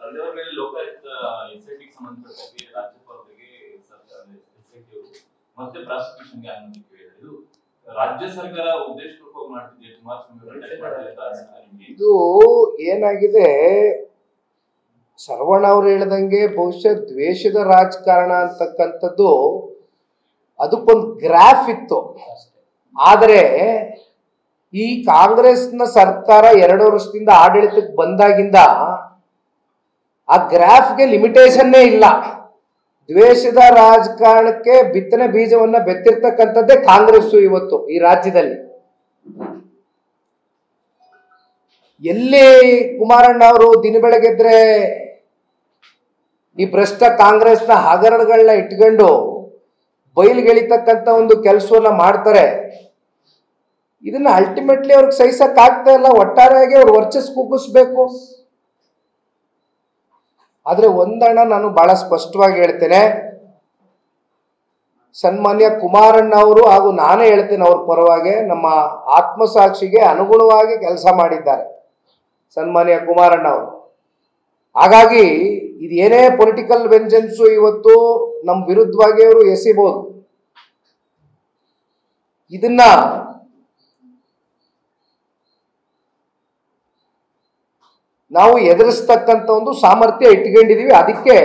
ಕಳೆದವರ ಮೇಲೆ ಲೋಕಾಯುಕ್ತ ಎಸ್ಐಟಿಗೆ ಸಂಬಂಧಪಟ್ಟಾಗಿ ರಾಜ್ಯಪಾಲರಿಗೆ ಮತ್ತೆ ಪ್ರಾಸಿಕ್ಯೂಷನ್ಗೆ ಅನುಮತಿ ಕೇಳಿದೆ. ಇದು ರಾಜ್ಯ ಸರ್ಕಾರ ಉದ್ದೇಶಪೂರ್ವಕವಾಗಿ ಮಾಡ್ತಿದೆ. ಕುಮಾರಸ್ವಾಮಿ ಇದು ಏನಾಗಿದೆ, ಶರವಣ ಅವರು ಹೇಳ್ದಂಗೆ ಬಹುಶಃ ದ್ವೇಷದ ರಾಜಕಾರಣ ಅಂತಕ್ಕಂಥದ್ದು ಅದಕ್ಕೊಂದು ಗ್ರಾಫ್ ಇತ್ತು. ಆದರೆ ಈ ಕಾಂಗ್ರೆಸ್ನ ಸರ್ಕಾರ 2 ವರ್ಷದಿಂದ ಆಡಳಿತಕ್ಕೆ ಬಂದಾಗಿಂದ ಆ ಗ್ರಾಫ್ಗೆ ಲಿಮಿಟೇಷನ್ನೇ ಇಲ್ಲ. ದ್ವೇಷದ ರಾಜಕಾರಣಕ್ಕೆ ಬಿತ್ತನೆ ಬೀಜವನ್ನ ಬೆತ್ತಿರ್ತಕ್ಕಂಥದ್ದೇ ಕಾಂಗ್ರೆಸ್ ಇವತ್ತು ಈ ರಾಜ್ಯದಲ್ಲಿ. ಎಲ್ಲಿ ಕುಮಾರಣ್ಣ ಅವರು ದಿನ ಬೆಳಗ್ಗೆದ್ರೆ ಈ ಭ್ರಷ್ಟ ಕಾಂಗ್ರೆಸ್ನ ಹಗರಣಗಳನ್ನ ಇಟ್ಕೊಂಡು ಬಯಲ್ಗೆಳಿತಕ್ಕಂಥ ಒಂದು ಕೆಲಸವನ್ನ ಮಾಡ್ತಾರೆ. ಇದನ್ನ ಅಲ್ಟಿಮೇಟ್ಲಿ ಅವ್ರಿಗೆ ಸಹಿಸಕ್ ಆಗ್ತಾ ಇಲ್ಲ. ಒಟ್ಟಾರೆಯಾಗಿ ಅವ್ರು ವರ್ಚಸ್ ಕುಗ್ಗಿಸ್ಬೇಕು. ಆದ್ರೆ ಒಂದಣ್ಣ ನಾನು ಬಹಳ ಸ್ಪಷ್ಟವಾಗಿ ಹೇಳ್ತೇನೆ, ಸನ್ಮಾನ್ಯ ಕುಮಾರಣ್ಣ ಅವರು ಹಾಗೂ ನಾನೇ ಹೇಳ್ತೇನೆ ಅವ್ರ ಪರವಾಗಿ, ನಮ್ಮ ಆತ್ಮಸಾಕ್ಷಿಗೆ ಅನುಗುಣವಾಗಿ ಕೆಲಸ ಮಾಡಿದ್ದಾರೆ ಸನ್ಮಾನ್ಯ ಕುಮಾರಣ್ಣ ಅವರು. ಹಾಗಾಗಿ ಇದೇನೇ ಪೊಲಿಟಿಕಲ್ ವೆಂಜನ್ಸು ಇವತ್ತು ನಮ್ಮ ವಿರುದ್ಧವಾಗಿ ಅವರು ಎಸಿಬಹುದು. ಇದನ್ನ ನಾವು ಎದುರಿಸ್ತಕ್ಕಂಥ ಒಂದು ಸಾಮರ್ಥ್ಯ ಇಟ್ಕೊಂಡಿದೀವಿ. ಅದಕ್ಕೆ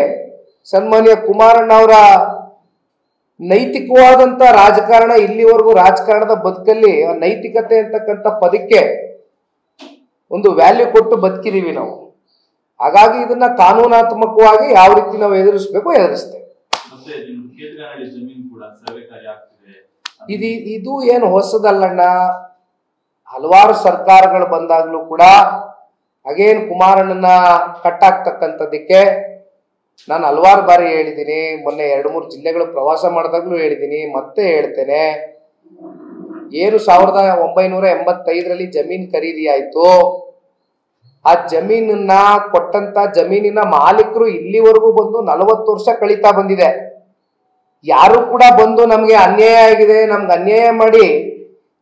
ಸನ್ಮಾನ್ಯ ಕುಮಾರಣ್ಣ ಅವರ ನೈತಿಕವಾದಂತ ರಾಜಕಾರಣ, ಇಲ್ಲಿವರೆಗೂ ರಾಜಕಾರಣದ ಬದುಕಲ್ಲಿ ನೈತಿಕತೆ ಅಂತಕ್ಕಂಥ ಪದಕ್ಕೆ ಒಂದು ವ್ಯಾಲ್ಯೂ ಕೊಟ್ಟು ಬದುಕಿದೀವಿ ನಾವು. ಹಾಗಾಗಿ ಇದನ್ನ ಕಾನೂನಾತ್ಮಕವಾಗಿ ಯಾವ ರೀತಿ ನಾವು ಎದುರಿಸಬೇಕು ಎದುರಿಸ್ತೇವೆ. ಇದು ಏನು ಹೊಸದಲ್ಲಣ್ಣ. ಹಲವಾರು ಸರ್ಕಾರಗಳು ಬಂದಾಗ್ಲೂ ಕೂಡ ಅಗೇನ್ ಕುಮಾರಣ್ಣನ ಕಟ್ಟಾಕ್ತಕ್ಕಂಥದ್ದಕ್ಕೆ ನಾನು ಹಲವಾರು ಬಾರಿ ಹೇಳಿದ್ದೀನಿ. ಮೊನ್ನೆ 2-3 ಜಿಲ್ಲೆಗಳು ಪ್ರವಾಸ ಮಾಡಿದಾಗ್ಲೂ ಹೇಳಿದ್ದೀನಿ, ಮತ್ತೆ ಹೇಳ್ತೇನೆ. ಏನು 1985ರಲ್ಲಿ ಜಮೀನ್ ಖರೀದಿ ಆಯ್ತು. ಆ ಜಮೀನನ್ನ ಕೊಟ್ಟಂತ ಜಮೀನಿನ ಮಾಲೀಕರು ಇಲ್ಲಿವರೆಗೂ ಬಂದು 40 ವರ್ಷ ಕಳೀತಾ ಬಂದಿದೆ. ಯಾರು ಕೂಡ ಬಂದು ನಮ್ಗೆ ಅನ್ಯಾಯ ಆಗಿದೆ, ನಮ್ಗೆ ಅನ್ಯಾಯ ಮಾಡಿ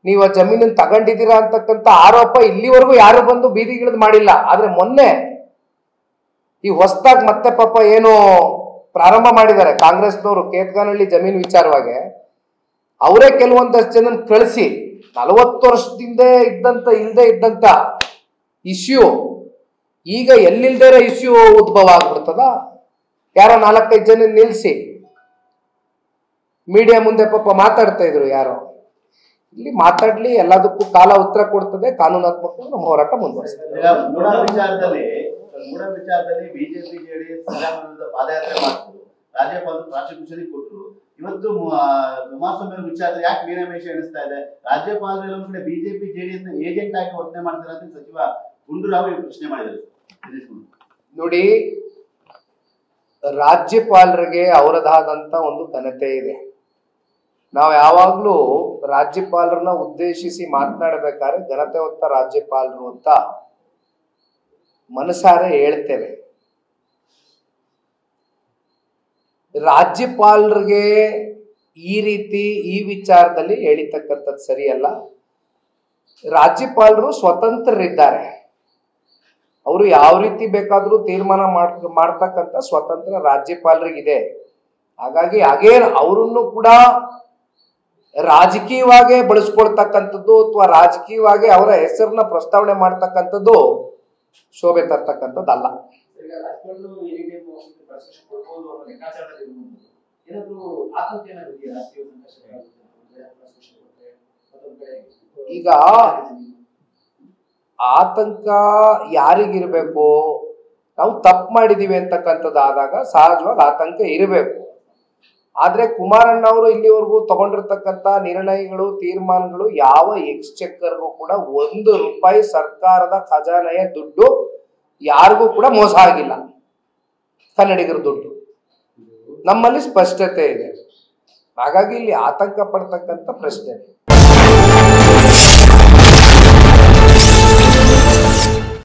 ನೀವು ಆ ಜಮೀನನ್ನು ತಗೊಂಡಿದ್ದೀರಾ ಅಂತಕ್ಕಂಥ ಆರೋಪ ಇಲ್ಲಿವರೆಗೂ ಯಾರು ಬಂದು ಬೀದಿಗಿಳಿದು ಮಾಡಿಲ್ಲ. ಆದ್ರೆ ಮೊನ್ನೆ ಈ ಹೊಸದಾಗಿ ಮತ್ತೆ ಪಾಪ ಏನು ಪ್ರಾರಂಭ ಮಾಡಿದ್ದಾರೆ ಕಾಂಗ್ರೆಸ್ನವರು ಕೇತ್ಗಾನಹಳ್ಳಿ ಜಮೀನು ವಿಚಾರವಾಗಿ, ಅವರೇ ಕೆಲವೊಂದಷ್ಟು ಜನ ಕಳಿಸಿ 40 ವರ್ಷದಿಂದ ಇಲ್ಲದೆ ಇದ್ದಂತ ಇಶ್ಯೂ ಈಗ ಎಲ್ಲಿಲ್ದೇ ಇರೋ ಇಶ್ಯೂ ಉದ್ಭವ ಆಗ್ಬಿಡ್ತದ. ಯಾರೋ 4-5 ಜನ ನಿಲ್ಸಿ ಮೀಡಿಯಾ ಮುಂದೆ ಪಾಪ ಮಾತಾಡ್ತಾ ಇದ್ರು. ಯಾರೋ ಇಲ್ಲಿ ಮಾತಾಡ್ಲಿ, ಎಲ್ಲದಕ್ಕೂ ಕಾಲ ಉತ್ತರ ಕೊಡ್ತದೆ. ಕಾನೂನಾತ್ಮಕ ನಮ್ಮ ಹೋರಾಟ ಮುಂದುವರಿಸ್ತದೆ. ಮೂಡ ವಿಚಾರದಲ್ಲಿ ಬಿಜೆಪಿ ಜೆಡಿಎಸ್ ಪಾದಯಾತ್ರೆ ಮಾಡ್ತಾರೆ, ರಾಜ್ಯಪಾಲರು ಪ್ರಾಸಿಕ್ಯೂಷನ್ ಕೊಟ್ಟರು. ಇವತ್ತು ಕುಮಾರಸ್ವಾಮಿ ವಿಚಾರದಲ್ಲಿ ಯಾಕೆ ಮೀನಾಮೇಷ ಎಣಿಸ್ತಾ ಇದೆ? ರಾಜ್ಯಪಾಲರು ಎಲ್ಲ ಕಡೆ ಬಿಜೆಪಿ ಜೆಡಿಎಸ್ ನ ಏಜೆಂಟ್ ಆಗಿ ವರ್ತನೆ ಮಾಡ್ತಾರೆ ಅಂತ ಸಚಿವ ಗುಂಡೂರಾವ್ ಪ್ರಶ್ನೆ ಮಾಡಿದ್ದಾರೆ. ನೋಡಿ, ರಾಜ್ಯಪಾಲರಿಗೆ ಅವರದಾದಂತ ಒಂದು ಘನತೆ ಇದೆ. ನಾವು ಯಾವಾಗ್ಲೂ ರಾಜ್ಯಪಾಲರನ್ನ ಉದ್ದೇಶಿಸಿ ಮಾತನಾಡಬೇಕಾದ್ರೆ ಘನತೆ ಹೊತ್ತ ರಾಜ್ಯಪಾಲರು ಅಂತ ಮನಸಾರೆ ಹೇಳ್ತೇವೆ. ರಾಜ್ಯಪಾಲರಿಗೆ ಈ ರೀತಿ ಈ ವಿಚಾರದಲ್ಲಿ ಹೇಳಿರ್ತಕ್ಕಂಥದ್ದು ಸರಿಯಲ್ಲ. ರಾಜ್ಯಪಾಲರು ಸ್ವತಂತ್ರರಿದ್ದಾರೆ. ಅವರು ಯಾವ ರೀತಿ ಬೇಕಾದ್ರೂ ತೀರ್ಮಾನ ಮಾಡ್ತಕ್ಕಂಥ ಸ್ವತಂತ್ರ ರಾಜ್ಯಪಾಲರಿಗಿದೆ. ಹಾಗಾಗಿ ಅಗೇನ್ ಅವರನ್ನು ಕೂಡ ರಾಜಕೀಯವಾಗಿ ಬಳಸ್ಕೊಳ್ತಕ್ಕಂಥದ್ದು ಅಥವಾ ರಾಜಕೀಯವಾಗಿ ಅವರ ಹೆಸರನ್ನ ಪ್ರಸ್ತಾವನೆ ಮಾಡ್ತಕ್ಕಂಥದ್ದು ಶೋಭೆ ತರ್ತಕ್ಕಂಥದ್ದಲ್ಲ. ಈಗ ಆತಂಕ ಯಾರಿಗಿರ್ಬೇಕು? ನಾವು ತಪ್ಪು ಮಾಡಿದೀವಿ ಅಂತಕ್ಕಂಥದ್ದು ಆದಾಗ ಸಹಜವಾಗಿ ಆತಂಕ ಇರಬೇಕು. ಆದ್ರೆ ಕುಮಾರಣ್ಣ ಅವರು ಇಲ್ಲಿವರೆಗೂ ತಗೊಂಡಿರ್ತಕ್ಕಂಥ ನಿರ್ಣಯಗಳು, ತೀರ್ಮಾನಗಳು ಯಾವ ಎಕ್ಸ್ಚೆಕ್ಕರ್ಗೂ ಕೂಡ 1 ರೂಪಾಯಿ ಸರ್ಕಾರದ ಖಜಾನೆಯ ದುಡ್ಡು ಯಾರಿಗೂ ಕೂಡ ಮೋಸ ಆಗಿಲ್ಲ. ಕನ್ನಡಿಗರ ದುಡ್ಡು ನಮ್ಮಲ್ಲಿ ಸ್ಪಷ್ಟತೆ ಇದೆ. ಹಾಗಾಗಿ ಇಲ್ಲಿ ಆತಂಕ ಪಡ್ತಕ್ಕಂಥ ಪ್ರಶ್ನೆ